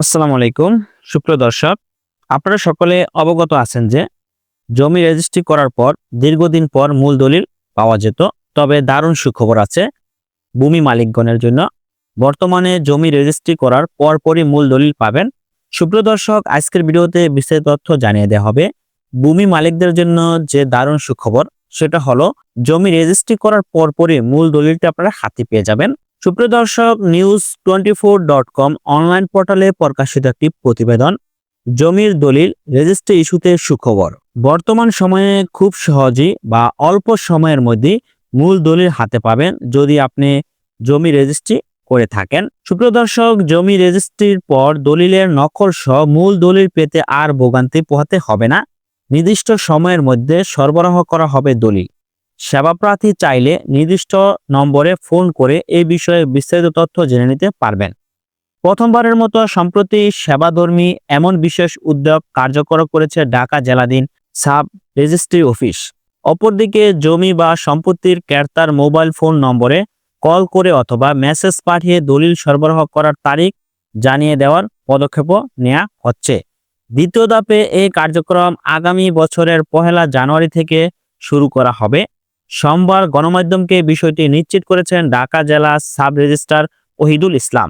আসসালামু আলাইকুম সুপ্রিয় দর্শক, আপনারা সকলে অবগত আছেন যে জমি রেজিস্ট্রি করার পর দীর্ঘদিন পর মূল দলিল পাওয়া যেত। তবে দারুণ সুখবর আছে ভূমি মালিকগণের জন্য। বর্তমানে জমি রেজিস্ট্রি করার পরপরই মূল দলিল পাবেন। সুপ্রিয় দর্শক, আজকের ভিডিওতে বিস্তারিত তথ্য জানিয়ে দেওয়া হবে। ভূমি মালিকদের জন্য যে দারুণ সুখবর সেটা হলো জমি রেজিস্ট্রি করার পরপরই মূল দলিলটা আপনারা হাতে পেয়ে যাবেন। সুপ্রিয় দর্শক, news24.com অনলাইন পোর্টালে প্রকাশিত একটি প্রতিবেদন, জমির দলিল রেজিস্ট্রি ইস্যুতে সুখবর। বর্তমান সময়ে খুব সহজেই বা অল্প সময়ের মধ্যে মূল দলিল হাতে পাবেন যদি আপনি জমি রেজিস্ট্রি করে থাকেন। সুপ্রিয় দর্শক, জমি রেজিস্ট্রির পর দলিলের নকল সহ মূল দলিল পেতে আর ভোগান্তি পোহাতে হবে না। নির্দিষ্ট সময়ের মধ্যে সরবরাহ করা হবে দলিল। সেবা প্রার্থী চাইলে নির্দিষ্ট নম্বরে ফোন করে এই বিষয়ে বিস্তারিত তথ্য জেনে নিতে পারবেন। প্রথমবারের মতো সম্প্রতি সেবাধর্মী এমন বিশেষ উদ্যোগ কার্যকর করেছে ঢাকা জেলাধীন সাব রেজিস্ট্রি অফিস। অপরদিকে জমি বা সম্পত্তির ক্রেতার মোবাইল ফোন নম্বরে কল করে অথবা মেসেজ পাঠিয়ে দলিল সরবরাহ করার তারিখ জানিয়ে দেওয়ার পদক্ষেপও নেওয়া হচ্ছে। দ্বিতীয় ধাপে এই কার্যক্রম আগামী বছরের 1 জানুয়ারি থেকে শুরু করা হবে। সোমবার গণমাধ্যমকে বিষয়টি নিশ্চিত করেছেন ঢাকা জেলা সাব রেজিস্ট্রার ওহিদুল ইসলাম।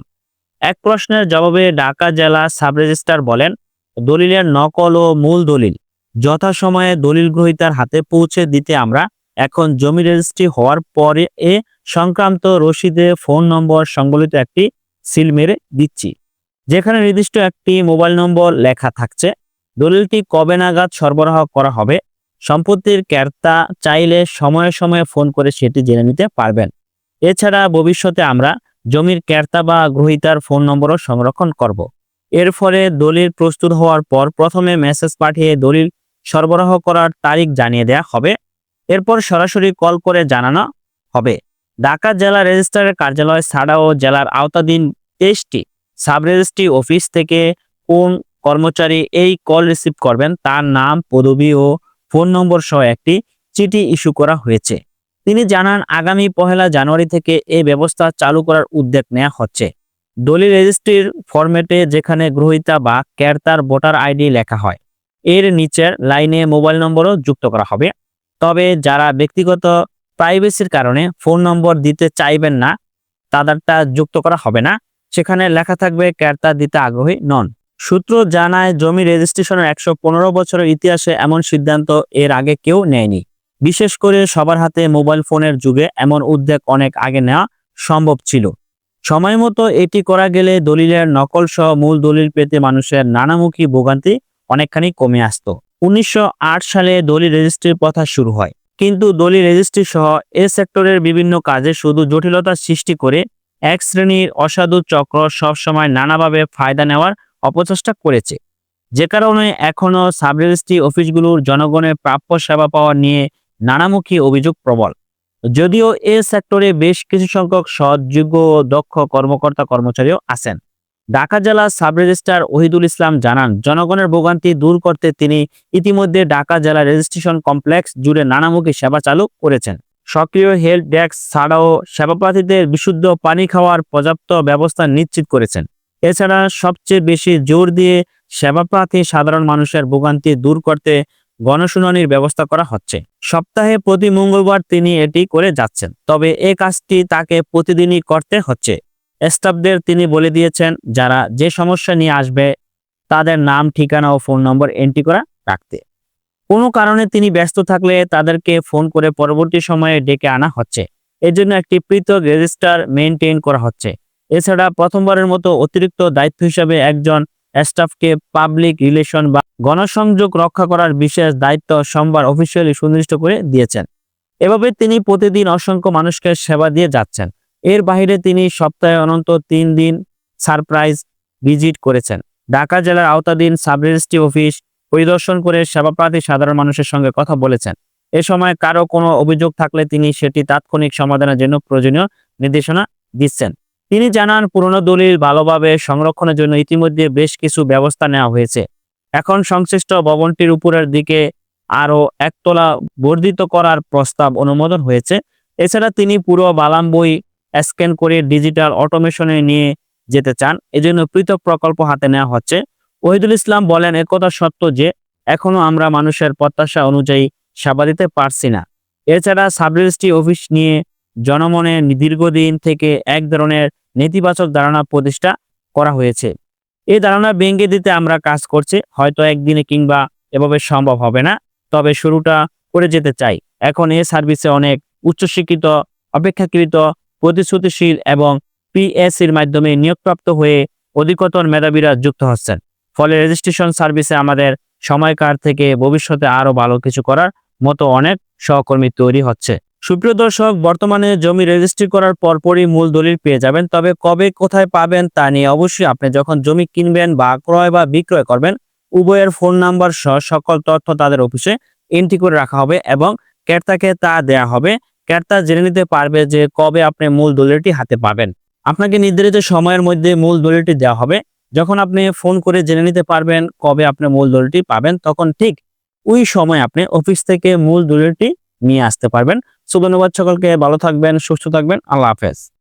এক প্রশ্নের জবাবে ঢাকা জেলা সাব রেজিস্ট্রার বলেন, দলিলের নকল ও মূল দলিল যথাসময়ে দলিল গ্রহীতার হাতে পৌঁছে দিতে আমরা এখন জমি রেজিস্ট্রি হওয়ার পরে এ সংক্রান্ত রসিদে ফোন নম্বর সংবলিত একটি সিল মেরে দিচ্ছি, যেখানে নির্দিষ্ট একটি মোবাইল নম্বর লেখা থাকছে। দলিলটি কবে নাগাদ সরবরাহ করা হবে সম্পত্তির ক্রেতা চাইলে সময়ে সময়ে ফোন করে সেটি জেনে নিতে পারবেন। এছাড়া ভবিষ্যতে আমরা জমির ক্রেতা বা গ্রহীতার ফোন নম্বরও সংরক্ষণ করব। এর ফলে দলিল প্রস্তুত হওয়ার পর প্রথমে মেসেজ পাঠিয়ে দলিল সরবরাহ করার তারিখ জানিয়ে দেওয়া হবে। এরপর সরাসরি কল করে জানানো হবে। ঢাকা জেলা রেজিস্ট্রারের কার্যালয় ছাড়াও জেলার আওতাধীন 23টি সাব রেজিস্ট্রি অফিস থেকে কোন কর্মচারী এই কল রিসিভ করবেন তার নাম, পদবি ও ফোন নম্বর সহ একটি চিঠি ইস্যু করা হয়েছে। তিনি জানান, আগামী 1 জানুয়ারি থেকে এই ব্যবস্থা চালু করার উদ্যোগ নেওয়া হচ্ছে। দলিল রেজিস্ট্রির ফরম্যাটে যেখানে গ্রহীতা বা ক্রেতার ভোটার আইডি লেখা হয়, এর নিচের লাইনে মোবাইল নম্বরও যুক্ত করা হবে। তবে যারা ব্যক্তিগত প্রাইভেসির কারণে ফোন নম্বর দিতে চাইবেন না, তাদেরটা যুক্ত করা হবে না। সেখানে লেখা থাকবে ক্রেতা দিতে আগ্রহী নন। সূত্র জানায়, জমি রেজিস্ট্রেশনের 115 বছরের ইতিহাসে এমন সিদ্ধান্ত এর আগে কেউ নেয়নি। বিশেষ করে সবার হাতে মোবাইল ফোনের যুগে এমন উদ্যোগ অনেক আগে নেওয়া সম্ভব ছিল। সময় মতো এটি করা গেলে দলিলের নকল সহ মূল দলিল পেতে মানুষের নানামুখী ভোগান্তি অনেকখানি কমে আসত। 1908 সালে দলিল রেজিস্ট্রির প্রথা শুরু হয়, কিন্তু দলিল রেজিস্ট্রি সহ এ সেক্টরের বিভিন্ন কাজে শুধু জটিলতা সৃষ্টি করে এক শ্রেণীর অসাধু চক্র সবসময় নানাভাবে ফায়দা নেওয়ার অপচেষ্টা করেছে। যে কারণে এখনো সাব রেজিস্ট্রি অফিসগুলোর জনগণের প্রাপ্য সেবা পাওয়া নিয়ে নানামুখী অভিযোগ প্রবল। যদিও এ সেক্টরে বেশ কিছু সংখ্যক সৎ, যোগ্য ও দক্ষ কর্মকর্তা কর্মচারীও আছেন। ঢাকা জেলা সাব রেজিস্ট্রার ওহিদুল ইসলাম জানান, জনগণের ভোগান্তি দূর করতে তিনি ইতিমধ্যে ঢাকা জেলা রেজিস্ট্রেশন কমপ্লেক্স জুড়ে নানামুখী সেবা চালু করেছেন। সক্রিয় হেল্প ডেস্ক ছাড়াও সেবা প্রার্থীদের বিশুদ্ধ পানি খাওয়ার পর্যাপ্ত ব্যবস্থা নিশ্চিত করেছেন। এছাড়া সবচেয়ে বেশি জোর দিয়ে সেবা প্রার্থী সাধারণ মানুষের ভোগান্তি দূর করতে গণশুনানির ব্যবস্থা করা হচ্ছে। সপ্তাহে প্রতি মঙ্গলবার তিনি এটি করে যাচ্ছেন, তবে এই কাজটি তাকে প্রতিদিনই করতে হচ্ছে। স্টাফদের তিনি বলে দিয়েছেন, যারা যে সমস্যা নিয়ে আসবে তাদের নাম, ঠিকানা ও ফোন নম্বর এন্ট্রি করা রাখতে। কোনো কারণে তিনি ব্যস্ত থাকলে তাদেরকে ফোন করে পরবর্তী সময়ে ডেকে আনা হচ্ছে। এজন্য একটি পৃথক রেজিস্টার মেইনটেইন করা হচ্ছে। এছাড়া প্রথমবারের মতো অতিরিক্ত দায়িত্ব হিসাবে একজন স্টাফকে পাবলিক রিলেশন বা গণসংযোগ রক্ষা করার বিশেষ দায়িত্ব সোমবার অফিসিয়ালি সুনির্দিষ্ট করে দিয়েছেন। এভাবে তিনি প্রতিদিন অসংখ্য মানুষকে সেবা দিয়ে যাচ্ছেন। এর বাইরে তিনি সপ্তাহে অনন্ত 3 দিন সারপ্রাইজ ভিজিট করেছেন। ঢাকা জেলার আওতাধীন সাব রেজিস্ট্রি অফিস পরিদর্শন করে সেবা প্রার্থী সাধারণ মানুষের সঙ্গে কথা বলেছেন। এ সময় কারো কোনো অভিযোগ থাকলে তিনি সেটি তাৎক্ষণিক সমাধানের জন্য প্রয়োজনীয় নির্দেশনা দিচ্ছেন। তিনি জানান, পুরনো দলিল ভালোভাবে সংরক্ষণের জন্য ইতিমধ্যে বেশ কিছু ব্যবস্থা নেওয়া হয়েছে। এখন সংশ্লিষ্ট ভবনটির উপরের দিকে আরও একতলা বর্ধিত করার প্রস্তাব অনুমোদন হয়েছে। এছাড়া তিনি পুরো বালাম বই স্ক্যান করে ডিজিটাল অটোমেশনে নিয়ে যেতে চান, এজন্য পৃথক প্রকল্প হাতে নেওয়া হচ্ছে। ওহিদুল ইসলাম বলেন, একথা সত্য যে এখনো আমরা মানুষের প্রত্যাশা অনুযায়ী সেবা দিতে পারছি না। এছাড়া সাব রেজিস্ট্রি অফিস নিয়ে জনমনে দীর্ঘদিন থেকে এক ধরনের নেতিবাচক ধারণা প্রতিষ্ঠা করা হয়েছে। এই ধারণা ভেঙে দিতে আমরা কাজ করছি। হয়তো একদিনে কিংবা এভাবে সম্ভব হবে না, তবে শুরুটা করে যেতে চাই। এখন এই সার্ভিসে অনেক উচ্চশিক্ষিত, অপেক্ষাকৃত প্রতিশ্রুতিশীল এবং পিএসসির মাধ্যমে নিয়োগপ্রাপ্ত হয়ে অধিকতর মেধাবীরা যুক্ত হচ্ছেন। ফলে রেজিস্ট্রেশন সার্ভিসে আমাদের সময়কার থেকে ভবিষ্যতে আরো ভালো কিছু করার মতো অনেক সহকর্মী তৈরি হচ্ছে। সুপ্রিয় দর্শক, বর্তমানে জমি রেজিস্ট্রি করার পরপরই মূল দলিল পেয়ে যাবেন। তবে কবে কোথায় পাবেন তা নিয়ে অবশ্যই আপনি যখন জমি কিনবেন বা ক্রয় বা বিক্রয় করবেন, উভয়ের ফোন নাম্বার সহ সকল তথ্য তাদের অফিসে এন্ট্রি করে রাখা হবে এবং ক্রেতাকে তা দেয়া হবে। ক্রেতা জেনে নিতে পারবে যে কবে আপনি মূল দলিলটি হাতে পাবেন। আপনাকে নির্ধারিত সময়ের মধ্যে মূল দলিলটি দেওয়া হবে। যখন আপনি ফোন করে জেনে নিতে পারবেন কবে আপনি মূল দলিলটি পাবেন, তখন ঠিক ওই সময় আপনি অফিস থেকে মূল দলিলটি নিয়ে আসতে পারবেন। ধন্যবাদ সকলকে, ভালো থাকবেন, সুস্থ থাকবেন, আল্লাহ হাফেজ।